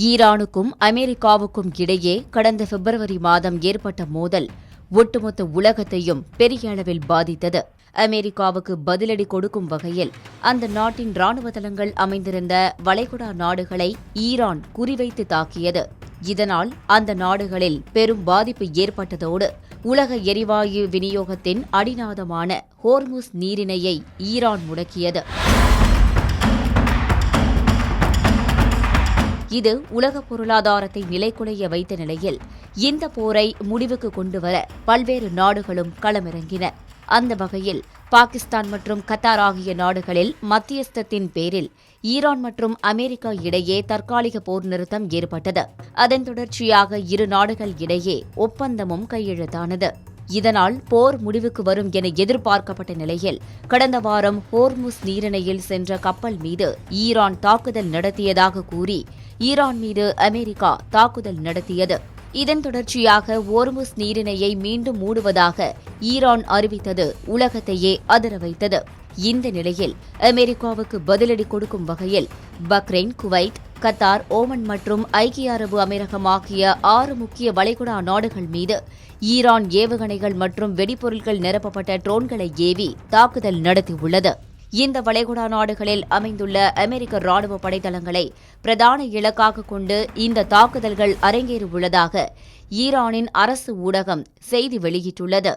ஈரானுக்கும் அமெரிக்காவுக்கும் இடையே கடந்த பிப்ரவரி மாதம் ஏற்பட்ட மோதல் ஒட்டுமொத்த உலகத்தையும் பெரிய அளவில் பாதித்தது. அமெரிக்காவுக்கு பதிலடி கொடுக்கும் வகையில் அந்த நாட்டின் ராணுவ தளங்கள் அமைந்திருந்த வளைகுடா நாடுகளை ஈரான் குறிவைத்து தாக்கியது. இதனால் அந்த நாடுகளில் பெரும் பாதிப்பு ஏற்பட்டதோடு உலக எரிவாயு விநியோகத்தின் அடிநாதமான ஹோர்முஸ் நீரிணையை ஈரான் முடக்கியது. இது உலக பொருளாதாரத்தை நிலைகுலைய வைத்த நிலையில் இந்த போரை முடிவுக்கு கொண்டுவர பல்வேறு நாடுகளும் களமிறங்கின. அந்த வகையில் பாகிஸ்தான் மற்றும் கத்தார் ஆகிய நாடுகளில் மத்தியஸ்தத்தின் பேரில் ஈரான் மற்றும் அமெரிக்கா இடையே தற்காலிக போர் நிறுத்தம் ஏற்பட்டது. அதன் தொடர்ச்சியாக இரு நாடுகள் இடையே ஒப்பந்தமும் கையெழுத்தானது. இதனால் போர் முடிவுக்கு வரும் என எதிர்பார்க்கப்பட்ட நிலையில் கடந்த வாரம் ஹோர்முஸ் நீரிணையில் சென்ற கப்பல் மீது ஈரான் தாக்குதல் நடத்தியதாக கூறி ஈரான் மீது அமெரிக்கா தாக்குதல் நடத்தியது. இதன் தொடர்ச்சியாக ஹோர்முஸ் நீரிணையை மீண்டும் மூடுவதாக ஈரான் அறிவித்தது உலகத்தையே அதிர வைத்தது. இந்த நிலையில் அமெரிக்காவுக்கு பதிலடி கொடுக்கும் வகையில் பக்ரைன், குவைத், கத்தார், ஓமன் மற்றும் ஐக்கிய அரபு அமீரகம் ஆகிய 6 முக்கிய வளைகுடா நாடுகள் மீது ஈரான் ஏவுகணைகள் மற்றும் வெடிபொருட்கள் நிரப்பப்பட்ட ட்ரோன்களை ஏவி தாக்குதல் நடத்தியுள்ளது. இந்த வளைகுடா நாடுகளில் அமைந்துள்ள அமெரிக்க ராணுவ படைத்தளங்களை பிரதான இலக்காக கொண்டு இந்த தாக்குதல்கள் அரங்கேறியுள்ளதாக ஈரானின் அரசு ஊடகம் செய்தி வெளியிட்டுள்ளது.